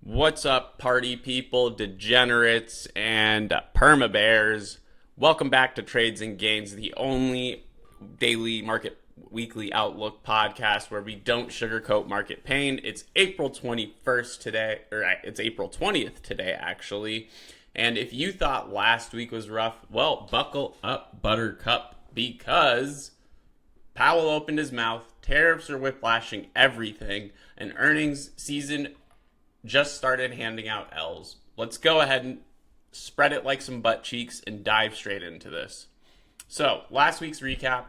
What's up, party people, degenerates, and perma bears? Welcome back to Trades and Gains, the only daily market weekly outlook podcast where we don't sugarcoat market pain. It's April 21st today, or it's April 20th today, actually. And if you thought last week was rough, well, buckle up, buttercup, because Powell opened his mouth, tariffs are whiplashing everything, and earnings season just started handing out L's. Let's go ahead and spread it like some butt cheeks and dive straight into this. So, last week's recap.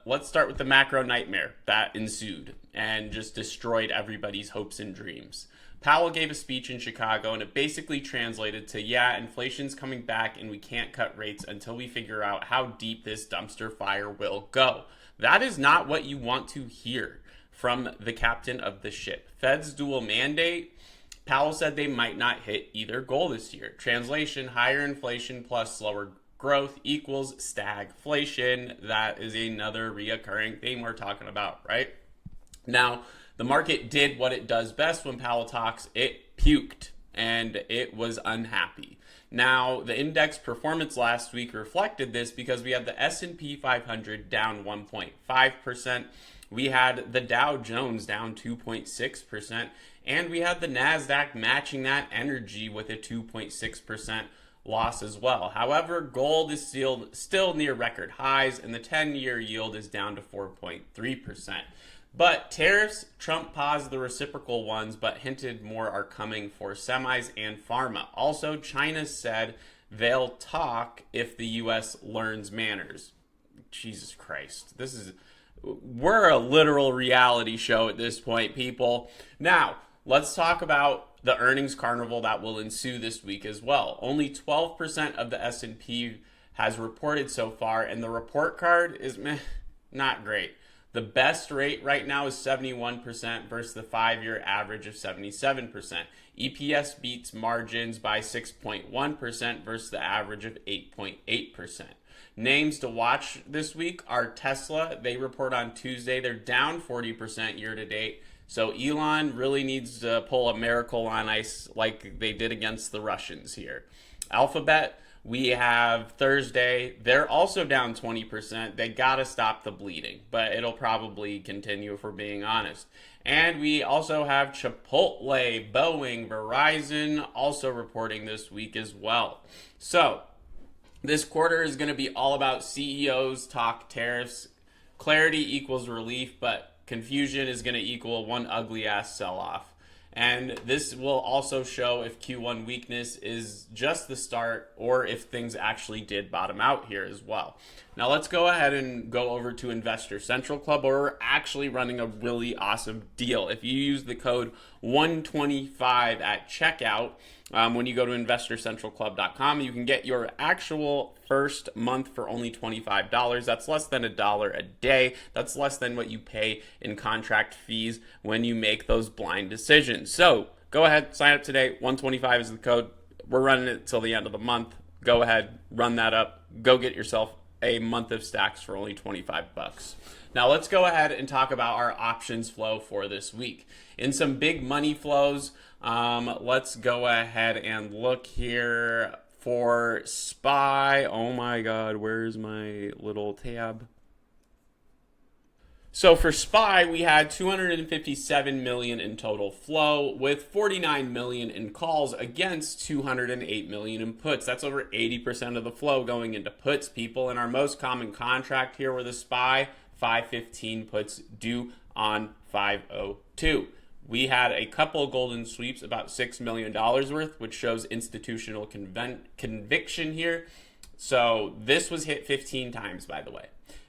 Let's start with the macro nightmare that ensued and just destroyed everybody's hopes and dreams. Powell gave a speech in Chicago, and it basically translated to, yeah, inflation's coming back and we can't cut rates until we figure out how deep this dumpster fire will go. That is not what you want to hear from the captain of the ship. Fed's dual mandate. Powell said they might not hit either goal this year. Translation: higher inflation plus slower growth equals stagflation. That is another reoccurring theme we're talking about, right? Now, the market did what it does best when Powell talks. It puked, and it was unhappy. Now, the index performance last week reflected this because we had the S&P 500 down 1.5%. We had the Dow Jones down 2.6%, and we had the NASDAQ matching that energy with a 2.6% loss as well. However, gold is still near record highs, and the 10-year yield is down to 4.3%. But tariffs, Trump paused the reciprocal ones, but hinted more are coming for semis and pharma. Also, China said they'll talk if the U.S. learns manners. Jesus Christ. We're a literal reality show at this point, people. Now, let's talk about the earnings carnival that will ensue this week as well. Only 12% of the S&P has reported so far, and the report card is not great. The best rate right now is 71% versus the 5-year average of 77%. EPS beats margins by 6.1% versus the average of 8.8%. Names to watch this week are Tesla. They report on Tuesday. They're down 40% year to date. So Elon really needs to pull a miracle on ice like they did against the Russians here. Alphabet, we have Thursday. They're also down 20%. They got to stop the bleeding, but it'll probably continue if we're being honest. And we also have Chipotle, Boeing, Verizon also reporting this week as well. So this quarter is going to be all about CEOs talk tariffs. Clarity equals relief, but confusion is going to equal one ugly ass sell-off. And this will also show if Q1 weakness is just the start or if things actually did bottom out here as well. Now let's go ahead and go over to Investor Central Club, where we're actually running a really awesome deal. If you use the code 125 at checkout, when you go to investorcentralclub.com, you can get your actual first month for only $25. That's less than $1 a day. That's less than what you pay in contract fees when you make those blind decisions. So go ahead, sign up today. 125 is the code. We're running it till the end of the month. Go ahead, run that up. Go get yourself a month of stacks for only 25 bucks. Now let's go ahead and talk about our options flow for this week. In some big money flows, let's go ahead and look here for SPY. Oh my God, where's my little tab? So for SPY, we had 257 million in total flow with 49 million in calls against 208 million in puts. That's over 80% of the flow going into puts, people. And our most common contract here were the SPY 515 puts due on 502. We had a couple golden sweeps, about $6 million worth, which shows institutional conviction here. So this was hit 15 times, by the way.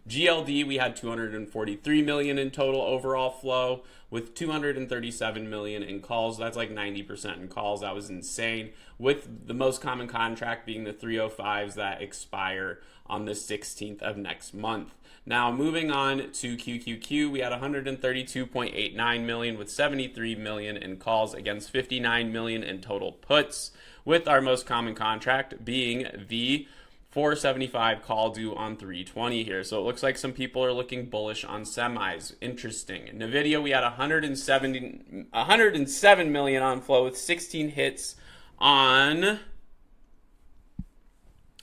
GLD, we had 243 million in total overall flow with 237 million in calls. That's like 90% in calls. That was insane. With the most common contract being the 305s that expire on the 16th of next month. Now moving on to QQQ, we had 132.89 million with 73 million in calls against 59 million in total puts, with our most common contract being the 475 call due on 320 here. So it looks like some people are looking bullish on semis. Interesting. Nvidia, we had 107 million on flow with 16 hits on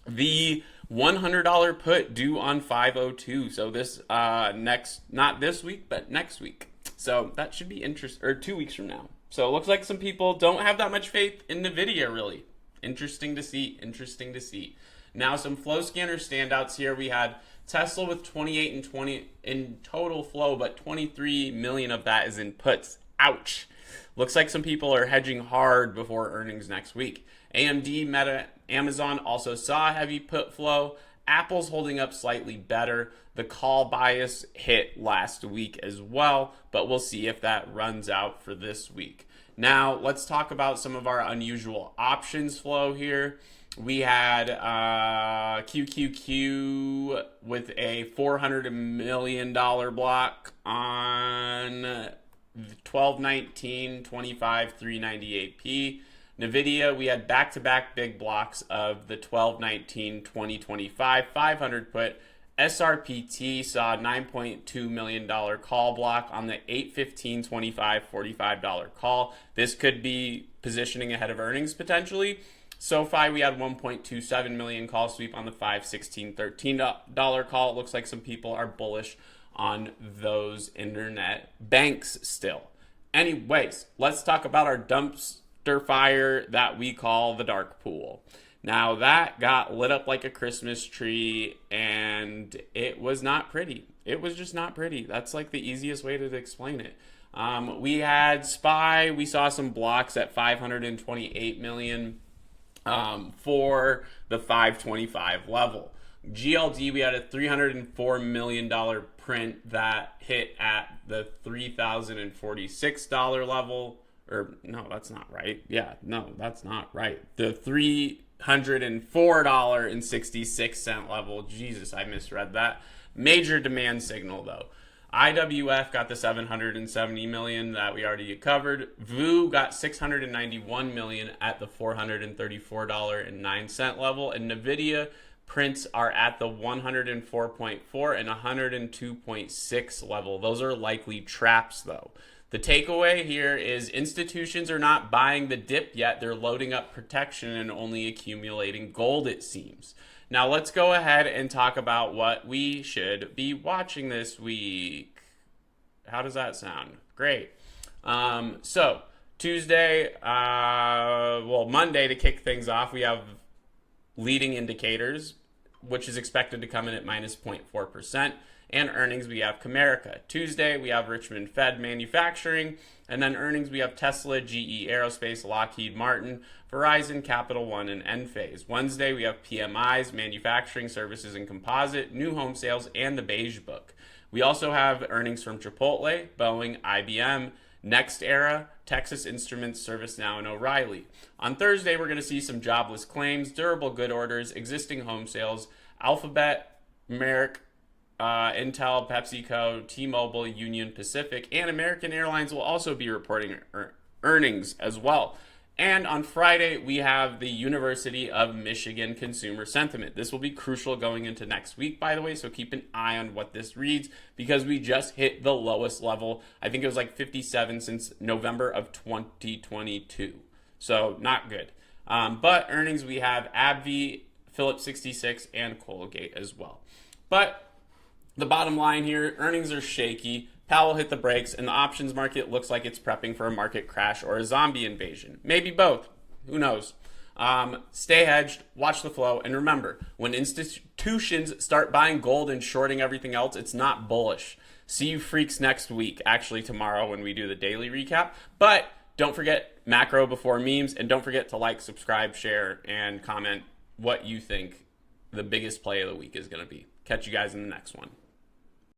the $100 put due on 502. So this not this week, but next week. So that should be interesting, or 2 weeks from now. So it looks like some people don't have that much faith in Nvidia, really. Interesting to see. Now, some FlowScanner standouts here. We had Tesla with 28 and 20 in total flow, but 23 million of that is in puts. Ouch. Looks like some people are hedging hard before earnings next week. AMD, Meta, Amazon also saw heavy put flow. Apple's holding up slightly better. The call bias hit last week as well, but we'll see if that runs out for this week. Now, let's talk about some of our unusual options flow here. We had QQQ with a $400 million block on 12/19, 25, 398p. Nvidia, we had back-to-back big blocks of the 12/19, 2025 500 put. SRPT saw a $9.2 million call block on the 8/15, 25, $45 call. This could be positioning ahead of earnings potentially. SoFi, we had 1.27 million call sweep on the 5/16, $13 call. It looks like some people are bullish on those internet banks still. Anyways, let's talk about our dumpster fire that we call the dark pool. Now, that got lit up like a Christmas tree, and it was not pretty. It was just not pretty. That's like the easiest way to explain it. We had SPY. We saw some blocks at 528 million for the 525 level. GLD, we had a $304 million print that hit at the $3,046 level. Or, no, that's not right. Yeah, no, that's not right. The $304.66 level. Jesus, I misread that. Major demand signal, though. IWF got the 770 million that we already covered. VU got 691 million at the $434.09 level. And Nvidia prints are at the 104.4 and 102.6 level. Those are likely traps, though. The takeaway here is institutions are not buying the dip yet. They're loading up protection and only accumulating gold, it seems. Now let's go ahead and talk about what we should be watching this week. How does that sound? Great. So Tuesday, Monday to kick things off, we have leading indicators, which is expected to come in at minus 0.4%. And earnings, we have Comerica. Tuesday, we have Richmond Fed Manufacturing. And then earnings, we have Tesla, GE Aerospace, Lockheed Martin, Verizon, Capital One, and Enphase. Wednesday, we have PMIs, Manufacturing, Services, and Composite, New Home Sales, and the Beige Book. We also have earnings from Chipotle, Boeing, IBM, NextEra, Texas Instruments, ServiceNow, and O'Reilly. On Thursday, we're going to see some jobless claims, durable good orders, existing home sales, Alphabet, Merck, Intel, PepsiCo, T-Mobile, Union Pacific, and American Airlines will also be reporting earnings as well. And on Friday, we have the University of Michigan Consumer Sentiment. This will be crucial going into next week, by the way, so keep an eye on what this reads because we just hit the lowest level. I think it was like 57 since November of 2022. So not good. But earnings, we have AbbVie, Phillips 66, and Colgate as well. But the bottom line here, earnings are shaky. Powell hit the brakes, and the options market looks like it's prepping for a market crash or a zombie invasion. Maybe both. Who knows? Stay hedged, watch the flow, and remember, when institutions start buying gold and shorting everything else, it's not bullish. See you freaks next week, actually tomorrow when we do the daily recap. But don't forget macro before memes, and don't forget to like, subscribe, share, and comment what you think the biggest play of the week is going to be. Catch you guys in the next one.